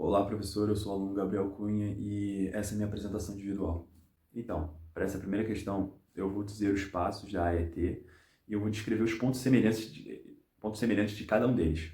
Olá, professor, eu sou o aluno Gabriel Cunha e essa é a minha apresentação individual. Então, para essa primeira questão, eu vou dizer os passos da AET e eu vou descrever os pontos semelhantes de cada um deles.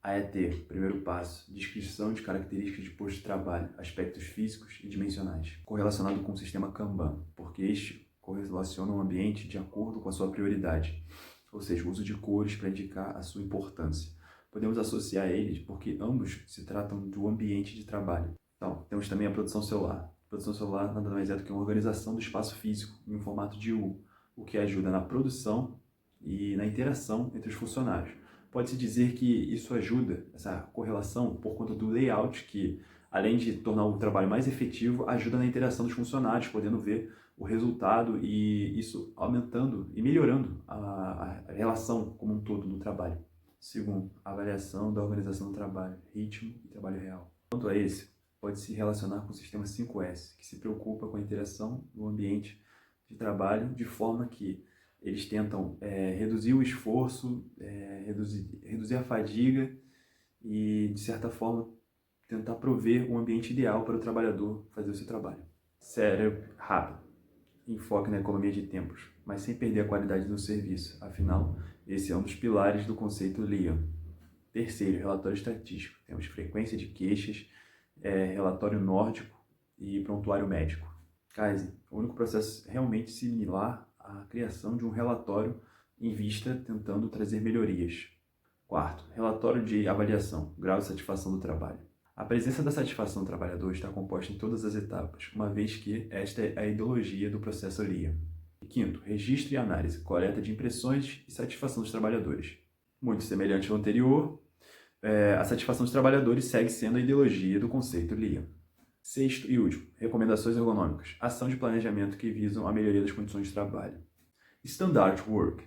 AET, primeiro passo, descrição de características de posto de trabalho, aspectos físicos e dimensionais, correlacionado com o sistema Kanban, porque este correlaciona o ambiente de acordo com a sua prioridade, ou seja, o uso de cores para indicar a sua importância. Podemos associar eles porque ambos se tratam do ambiente de trabalho. Então, temos também a produção celular. A produção celular nada mais é do que uma organização do espaço físico em um formato de U, o que ajuda na produção e na interação entre os funcionários. Pode-se dizer que isso ajuda, essa correlação, por conta do layout, que, além de tornar o trabalho mais efetivo, ajuda na interação dos funcionários, podendo ver o resultado e isso aumentando e melhorando a relação como um todo no trabalho. Segundo, avaliação da organização do trabalho, ritmo e trabalho real. Quanto a esse, pode se relacionar com o sistema 5S, que se preocupa com a interação no ambiente de trabalho, de forma que eles tentam reduzir o esforço, reduzir a fadiga e, de certa forma, tentar prover um ambiente ideal para o trabalhador fazer o seu trabalho. Cérebro rápido. Enfoque na economia de tempos, mas sem perder a qualidade do serviço. Afinal, esse é um dos pilares do conceito Lean. Terceiro, relatório estatístico. Temos frequência de queixas, relatório nórdico e prontuário médico. Kaizen, o único processo realmente similar à criação de um relatório em vista tentando trazer melhorias. Quarto, relatório de avaliação, grau de satisfação do trabalho. A presença da satisfação do trabalhador está composta em todas as etapas, uma vez que esta é a ideologia do processo Lean. Quinto, registro e análise, coleta de impressões e satisfação dos trabalhadores. Muito semelhante ao anterior, a satisfação dos trabalhadores segue sendo a ideologia do conceito Lean. Sexto e último, recomendações ergonômicas, ação de planejamento que visam a melhoria das condições de trabalho. Standard Work.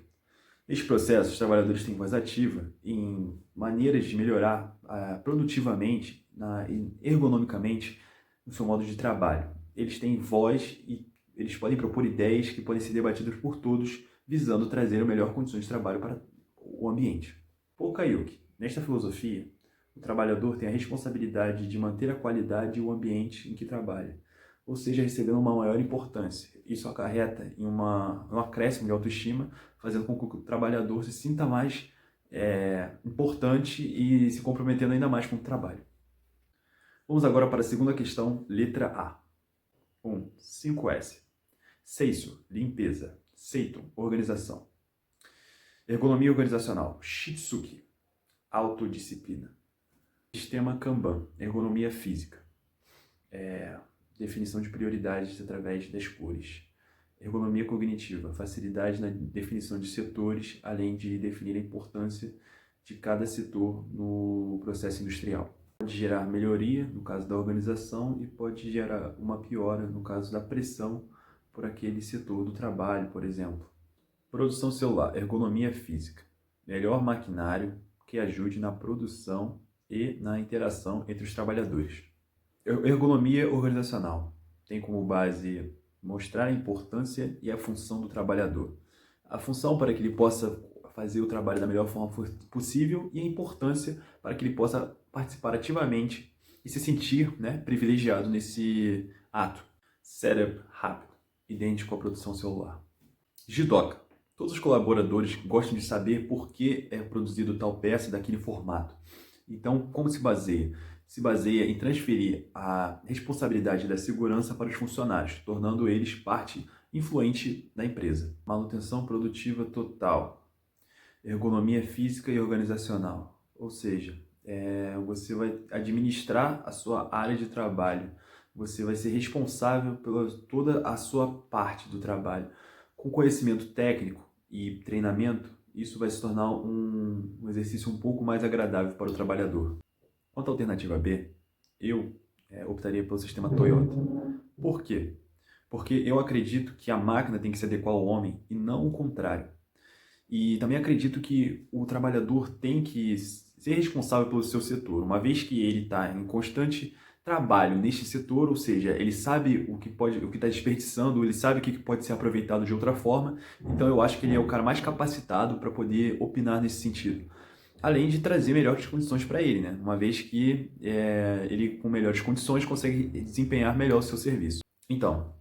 Neste processo, os trabalhadores têm voz ativa em maneiras de melhorar produtivamente e ergonomicamente no seu modo de trabalho. Eles têm voz e eles podem propor ideias que podem ser debatidas por todos, visando trazer a melhor condições de trabalho para o ambiente. Pokayuki. Nesta filosofia, o trabalhador tem a responsabilidade de manter a qualidade e o ambiente em que trabalha, ou seja, recebendo uma maior importância. Isso acarreta em um acréscimo de autoestima, fazendo com que o trabalhador se sinta mais importante e se comprometendo ainda mais com o trabalho. Vamos agora para a segunda questão, letra A. 5S. Seiso, limpeza. Seiton, organização. Ergonomia organizacional. Shitsuki, autodisciplina. Sistema Kanban, ergonomia física. Definição de prioridades através das cores. Ergonomia cognitiva, facilidade na definição de setores, além de definir a importância de cada setor no processo industrial. Pode gerar melhoria, no caso da organização, e pode gerar uma piora, no caso da pressão por aquele setor do trabalho, por exemplo. Produção celular, ergonomia física. Melhor maquinário que ajude na produção e na interação entre os trabalhadores. Ergonomia organizacional tem como base mostrar a importância e a função do trabalhador. A função para que ele possa fazer o trabalho da melhor forma possível e a importância para que ele possa participar ativamente e se sentir privilegiado nesse ato. Cérebro rápido, idêntico à produção celular. Jidoka. Todos os colaboradores gostam de saber por que é produzido tal peça daquele formato. Então, como se baseia? Se baseia em transferir a responsabilidade da segurança para os funcionários, tornando eles parte influente da empresa. Manutenção produtiva total. Ergonomia física e organizacional. Ou seja, você vai administrar a sua área de trabalho. Você vai ser responsável por toda a sua parte do trabalho. Com conhecimento técnico e treinamento, isso vai se tornar um exercício um pouco mais agradável para o trabalhador. Quanto à alternativa B, eu optaria pelo sistema Toyota. Por quê? Porque eu acredito que a máquina tem que se adequar ao homem e não o contrário. E também acredito que o trabalhador tem que ser responsável pelo seu setor, uma vez que ele está em constante trabalho neste setor, ou seja, ele sabe o que está desperdiçando, ele sabe o que pode ser aproveitado de outra forma, então eu acho que ele é o cara mais capacitado para poder opinar nesse sentido. além de trazer melhores condições para ele, né? Uma vez que ele, com melhores condições, consegue desempenhar melhor o seu serviço. Então,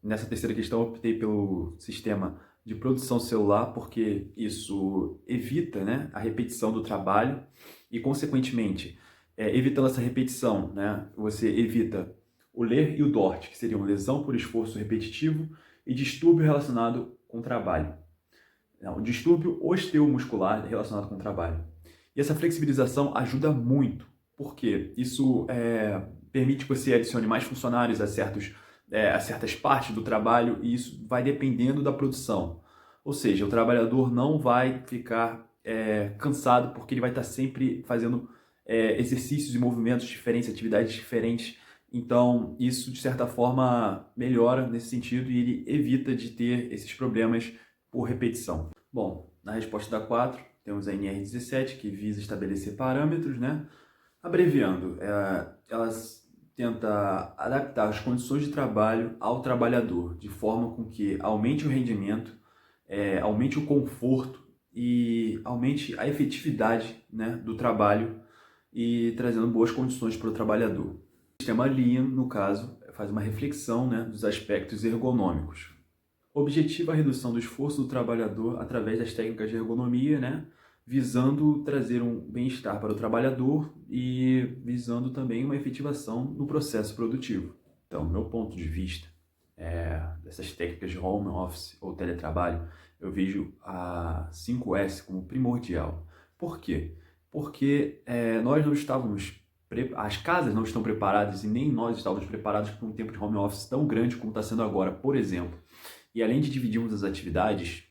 nessa terceira questão, eu optei pelo sistema de produção celular, porque isso evita, né, a repetição do trabalho e, consequentemente, evitando essa repetição, né, você evita o LER e o DORT, que seriam lesão por esforço repetitivo e distúrbio relacionado com o trabalho. Não, distúrbio osteomuscular relacionado com o trabalho. E essa flexibilização ajuda muito, porque isso permite que você adicione mais funcionários a certas partes do trabalho, e isso vai dependendo da produção. Ou seja, o trabalhador não vai ficar cansado, porque ele vai estar sempre fazendo exercícios e movimentos diferentes, atividades diferentes. Então, isso, de certa forma, melhora nesse sentido e ele evita de ter esses problemas por repetição. Bom, na resposta da 4, temos a NR17, que visa estabelecer parâmetros, né? Abreviando, elas tenta adaptar as condições de trabalho ao trabalhador, de forma com que aumente o rendimento, aumente o conforto e aumente a efetividade, né, do trabalho e trazendo boas condições para o trabalhador. O sistema Lean, no caso, faz uma reflexão, né, dos aspectos ergonômicos. Objetiva a redução do esforço do trabalhador através das técnicas de ergonomia, né, visando trazer um bem-estar para o trabalhador e visando também uma efetivação no processo produtivo. Então, meu ponto de vista dessas técnicas de home office ou teletrabalho, eu vejo a 5S como primordial. Por quê? Porque nós não estávamos, as casas não estão preparadas e nem nós estávamos preparados para um tempo de home office tão grande como está sendo agora, por exemplo. E além de dividirmos as atividades,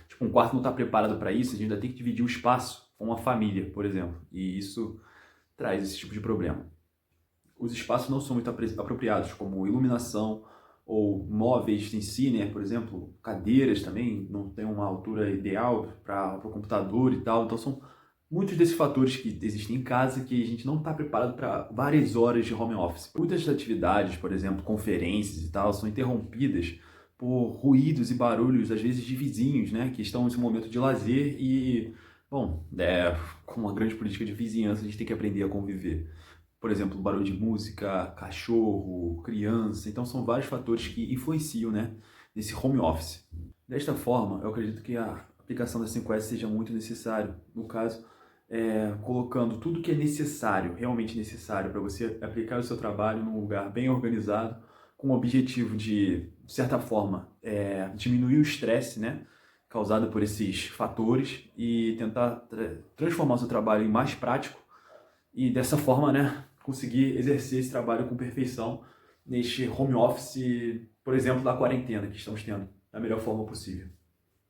tipo, um quarto não está preparado para isso, a gente ainda tem que dividir o espaço com uma família, por exemplo. E isso traz esse tipo de problema. Os espaços não são muito apropriados, como iluminação ou móveis em si, né? Por exemplo, cadeiras também não tem uma altura ideal para o computador e tal. Então são muitos desses fatores que existem em casa que a gente não está preparado para várias horas de home office. Muitas atividades, por exemplo, conferências e tal, são interrompidas por ruídos e barulhos, às vezes de vizinhos, né, que estão nesse momento de lazer e, bom, com uma grande política de vizinhança, a gente tem que aprender a conviver. Por exemplo, barulho de música, cachorro, criança, então são vários fatores que influenciam, né, nesse home office. Desta forma, eu acredito que a aplicação da 5S seja muito necessário, no caso, colocando tudo que é necessário, realmente necessário, para você aplicar o seu trabalho num lugar bem organizado, com o objetivo de certa forma, diminuir o estresse, né, causado por esses fatores e tentar transformar o seu trabalho em mais prático e dessa forma, né, conseguir exercer esse trabalho com perfeição neste home office, por exemplo, da quarentena que estamos tendo, da melhor forma possível.